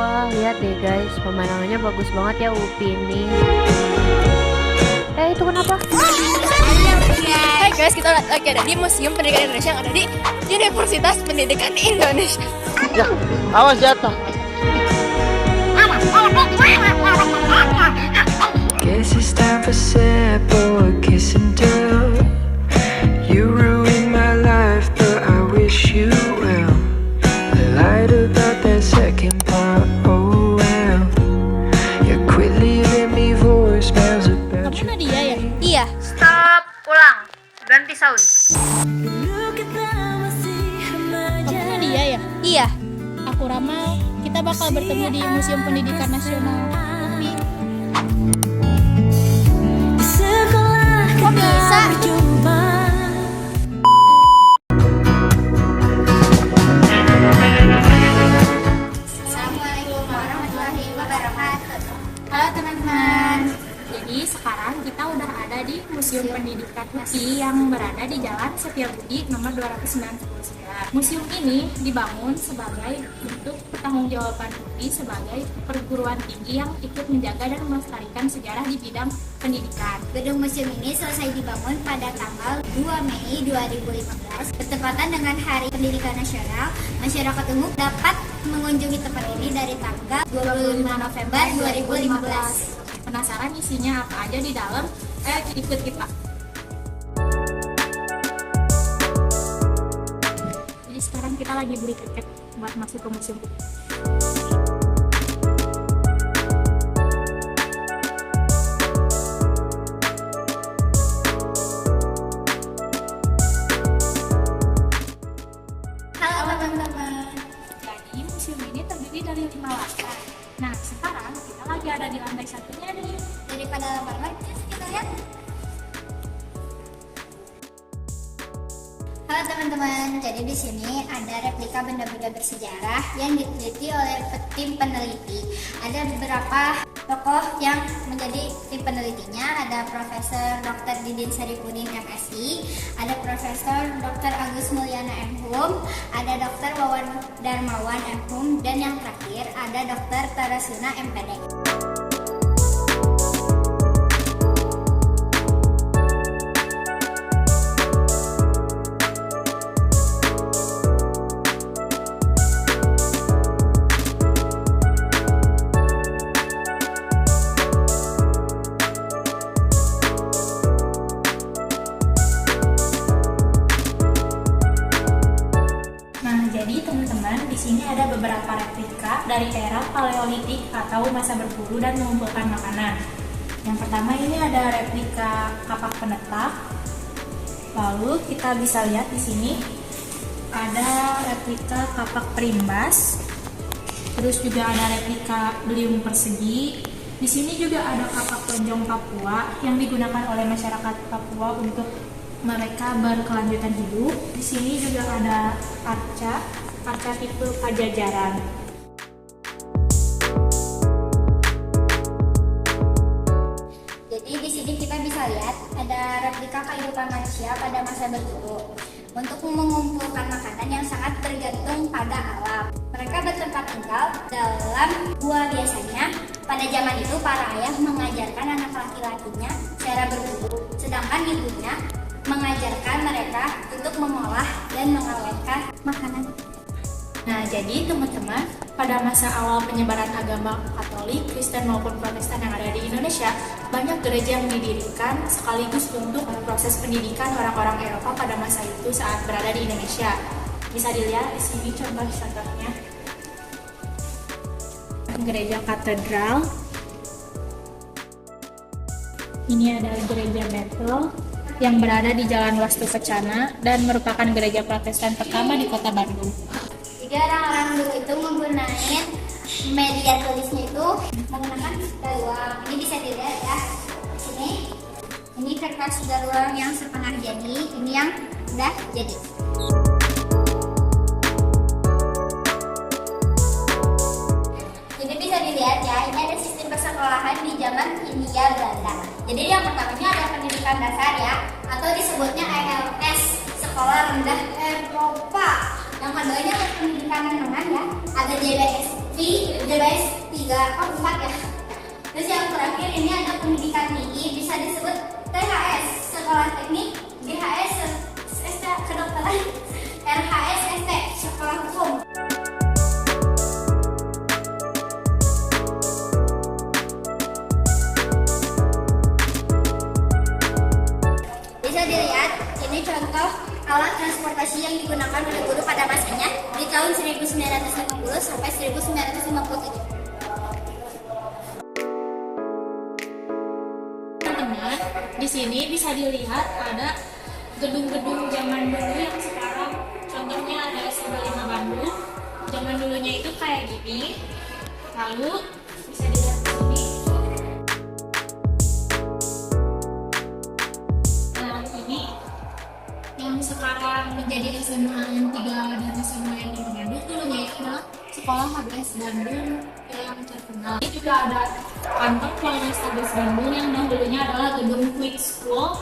Wah, lihat deh guys, pemandangannya bagus banget ya UPI ini. Itu kenapa? Hai guys, kita lagi ada di Museum Pendidikan Indonesia yang ada di Universitas Pendidikan Indonesia. Ya, awas jatuh. Guess it's time for sad boy kiss and tell. You ruined my life, but I wish you well. I lied about that second part, oh well. You quit leaving me voicemails about Kamu you. Nadia ya? Iya. Stop, ulang. Ganti sound. Kamu Nadia ya? Iya. Aku Rama. Kita bakal bertemu di Museum Pendidikan Nasional. Kok bisa? Assalamualaikum warahmatullahi wabarakatuh. Halo teman-teman. Jadi sekarang kita udah ada di Museum Pendidikan UI yang berada di Jalan Setiabudi nomor 299. Museum ini dibangun sebagai bentuk pertanggungjawaban UI sebagai perguruan tinggi yang ikut menjaga dan melestarikan sejarah di bidang pendidikan. Gedung museum ini selesai dibangun pada tanggal 2 Mei 2015. Bertepatan dengan Hari Pendidikan Nasional, masyarakat umum dapat mengunjungi tempat ini dari tanggal 25 November 2015. Penasaran isinya apa aja di dalam? Ikut kita. Jadi sekarang kita lagi beli tiket buat masuk ke museum. Halo teman-teman. Jadi museum ini terdiri dari 5 lantai. Nah sekarang kita lagi ada di lantai satunya nih. Daripada lama-lama, kita lihat. Halo teman-teman, jadi di sini ada replika benda-benda bersejarah yang diteliti oleh tim peneliti. Ada beberapa tokoh yang menjadi tim penelitinya. Ada Profesor Dr. Didin Saripudin MSI, ada Profesor Dr. Agus Mulyana MHum, ada Dr. Wawan Darmawan MHum, dan yang terakhir ada Dr. Tarasuna MPD. Jadi teman-teman, di sini ada beberapa replika dari era Paleolitik atau masa berburu dan mengumpulkan makanan. Yang pertama ini ada replika kapak penetak. Lalu kita bisa lihat di sini ada replika kapak perimbas. Terus juga ada replika beliung persegi. Di sini juga ada kapak tonjong Papua yang digunakan oleh masyarakat Papua untuk mereka berkelanjutan hidup. Di sini juga ada arca tipe Pajajaran. Jadi di sini kita bisa lihat ada replika kehidupan manusia pada masa berburu untuk mengumpulkan makanan yang sangat bergantung pada alam. Mereka bertempat tinggal dalam gua biasanya. Pada zaman itu para ayah mengajarkan anak laki-lakinya cara berburu, sedangkan ibunya mengajarkan mereka untuk mengolah dan mengawetkan makanan. Nah, jadi teman-teman, pada masa awal penyebaran agama Katolik, Kristen maupun Protestan yang ada di Indonesia, banyak gereja yang didirikan sekaligus untuk proses pendidikan orang-orang Eropa pada masa itu saat berada di Indonesia. Bisa dilihat di sini contoh-contohnya. Gereja Katedral. Ini ada gereja Bethel yang berada di Jalan Wastu Kencana dan merupakan gereja Protestan pertama di Kota Bandung. Jadi orang-orang dulu itu menggunakan media tulisnya itu menggunakan daluang. Ini bisa dilihat ya. Sini, ini kertas daluang yang setengah jadi, ini yang udah jadi. Jadi bisa dilihat ya, ini ada sistem persekolahan di zaman Hindia Belanda. Jadi yang pertamanya ada pendidikan dasar ya, atau disebutnya ELS, Sekolah Rendah Eropa. Yang keduanya pendidikan menengah ya, ada JBSV JBS 3, 4 ya. Terus yang terakhir ini ada pendidikan tinggi, bisa disebut THS, Sekolah Teknik, GHS, ST, Kedokteran, RHS, ST, Sekolah Hukum. Bisa dilihat, ini contoh alat transportasi yang digunakan oleh guru pada masanya di tahun 1950 sampai 1957. Teman-teman, di sini bisa dilihat ada gedung-gedung zaman dulu yang sekarang, contohnya ada SD5 Bandung. Zaman dulunya itu kayak gini. Lalu bisa dilihat di sini. Nah, ini yang sekarang menjadi SMA yang 3 dan SMA yang di Bandung, dulunya itu adalah sekolah HBS Bandung yang terkenal. Ini juga ada kantor Polres HBS Bandung yang dahulunya adalah gedung Quick School,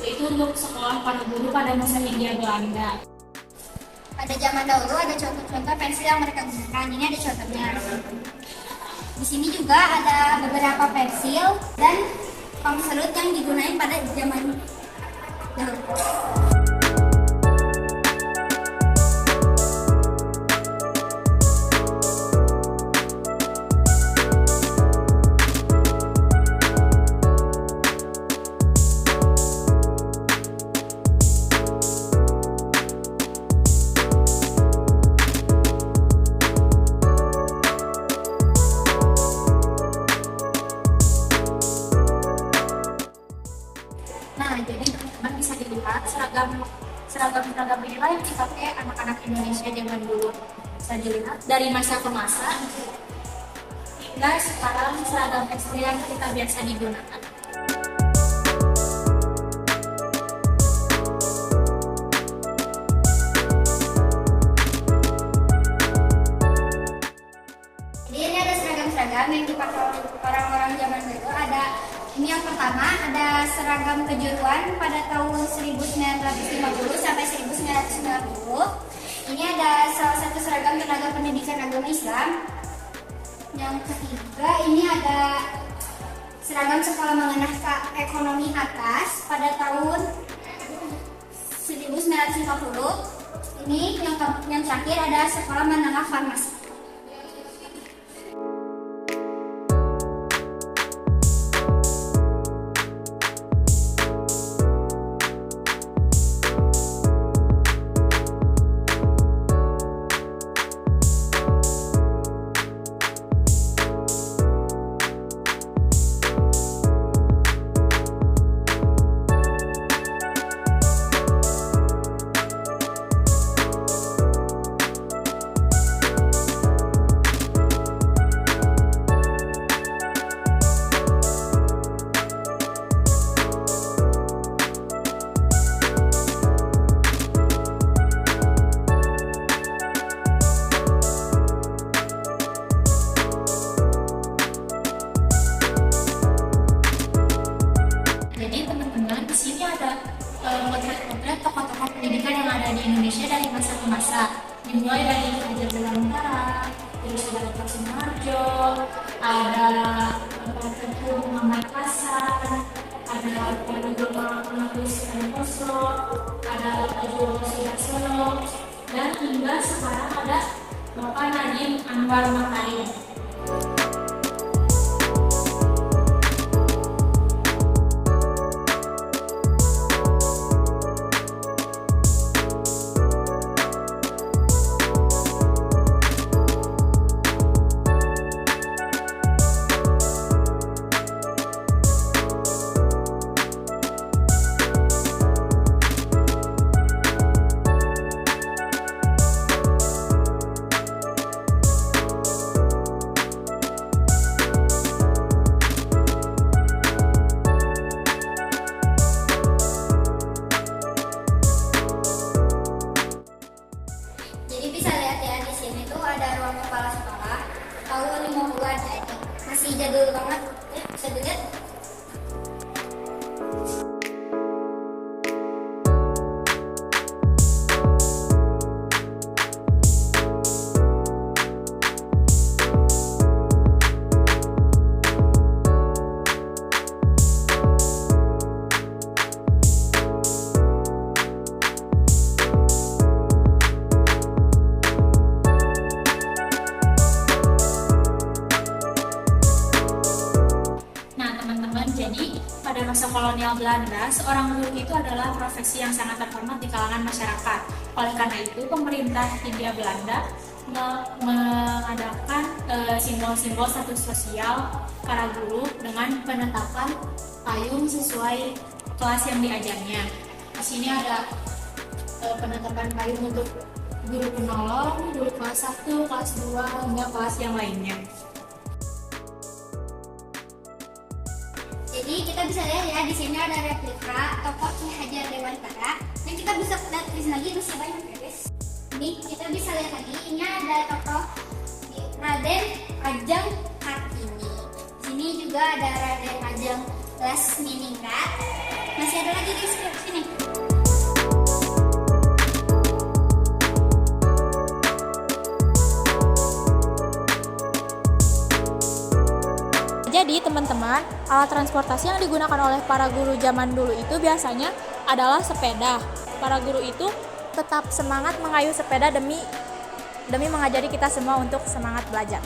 yaitu untuk sekolah para guru pada masa Hindia Belanda. Pada zaman dahulu ada contoh-contoh pensil yang mereka gunakan. Ini ada contohnya. Di sini juga ada beberapa pensil dan pengserut yang digunakan pada zaman dahulu. Nah, jadi teman-teman bisa dilihat seragam inilah yang dipakai anak-anak Indonesia zaman dulu. Bisa dilihat dari masa ke masa hingga sekarang seragam SD yang kita biasa digunakan. Jadi ini ada seragam-seragam yang dipakai orang-orang zaman dulu. Ada ini yang pertama, ada seragam kejuruan pada tahun 1950 sampai 1990. Ini ada salah satu seragam tenaga pendidikan agama Islam. Yang ketiga, ini ada seragam sekolah menengah ekonomi atas pada tahun 1950. Ini yang terakhir ada sekolah menengah farmasi. Potret tokoh-tokoh pendidikan yang ada di Indonesia dari masa ke masa, dimulai dari Raja Belantara, terus ada Dr. Sumarjo, ada Tengku Muhammad Hasan, ada Penulis Santoso, ada Tajul Sudarsono, dan hingga sekarang ada Bapak Nadiem Anwar Makarim. Masih jadul banget ya, bisa dilihat. Jadi, pada masa kolonial Belanda, seorang guru itu adalah profesi yang sangat terhormat di kalangan masyarakat. Oleh karena itu, pemerintah Hindia Belanda mengadakan simbol-simbol status sosial para guru dengan penetapan payung sesuai kelas yang diajarnya. Di sini ada penetapan payung untuk guru penolong, guru kelas 1, kelas 2, hingga kelas yang lainnya. Jadi kita bisa lihat ya, di sini ada replika tokoh Ki Hajar Dewantara, dan kita bisa lihat di sini lagi masih banyak ya guys. Ini kita bisa lihat lagi, ini ada tokoh Raden Ajeng Kartini. Di sini juga ada Raden Ajeng Lasminingrat. Masih ada lagi guys di sini. Jadi teman-teman, alat transportasi yang digunakan oleh para guru zaman dulu itu biasanya adalah sepeda. Para guru itu tetap semangat mengayuh sepeda demi mengajari kita semua untuk semangat belajar.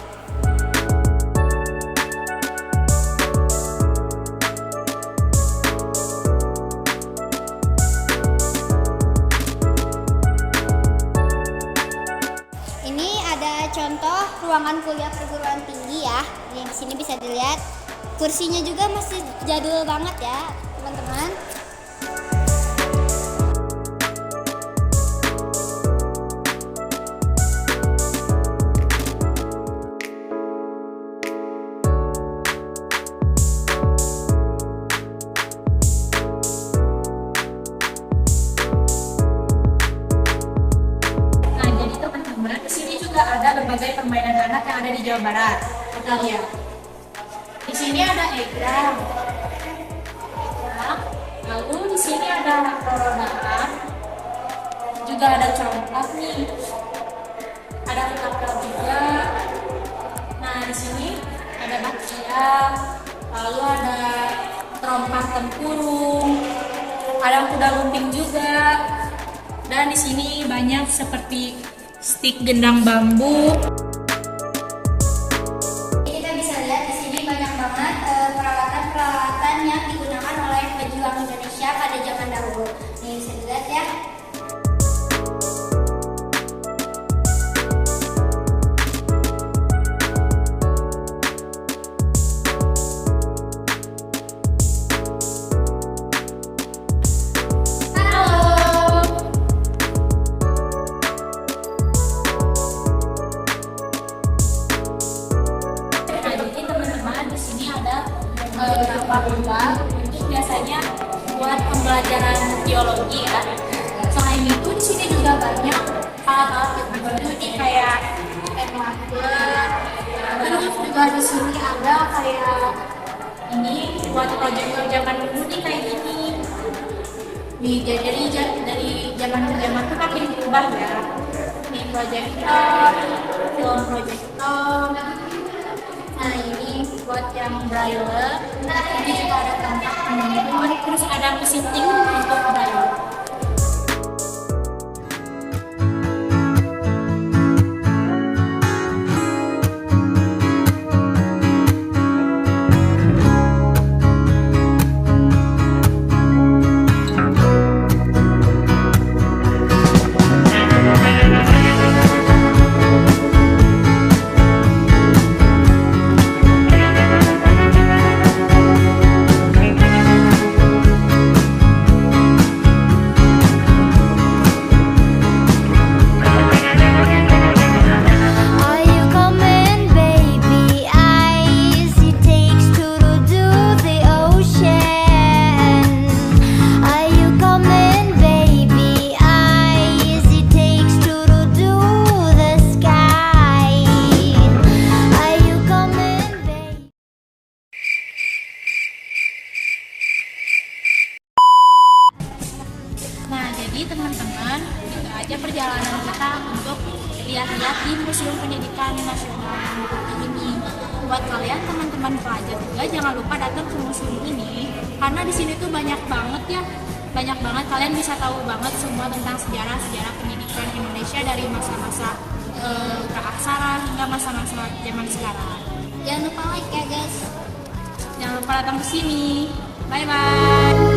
Ini ada contoh ruangan kuliah perguruan tinggi ya. Di sini bisa dilihat kursinya juga masih jadul banget ya, teman-teman. Nah, jadi teman-teman, di sini juga ada berbagai permainan anak yang ada di Jawa Barat. Kita lihat. Di sini ada egrang. Lalu di sini ada rodaan. Juga ada congklak nih. Ada ketapel juga. Nah, di sini ada bakpia. Lalu ada terompah tempurung. Ada kuda lumping juga. Dan di sini banyak seperti stik gendang bambu. Kita bisa lihat di sini banyak banget peralatan-peralatan yang digunakan oleh pejuang Indonesia pada zaman dahulu. Nih bisa dilihat ya. Itu biasanya buat pembelajaran biologi ya. Selain itu di sini juga banyak alat-alat yang berbunyi kayak marker. Terus juga di sini ada kayak ini buat proyektor zaman dulu nih kayak gini. Jadi dari zaman ke zaman itu makin berubah ya. Ini proyektor, film proyektor. Nah ini buat yang braille, ini juga ada tempat penunjuk, terus ada mesin ink untuk braille. Teman-teman, itu aja perjalanan kita untuk lihat-lihat di Museum Pendidikan Nasional ini. Buat kalian teman-teman pelajar juga jangan lupa datang ke museum ini karena di sini tuh banyak banget ya, banyak banget kalian bisa tahu banget semua tentang sejarah pendidikan Indonesia dari masa-masa praaksara hingga masa-masa zaman sekarang. Jangan lupa like ya guys. Jangan lupa datang ke sini. Bye bye.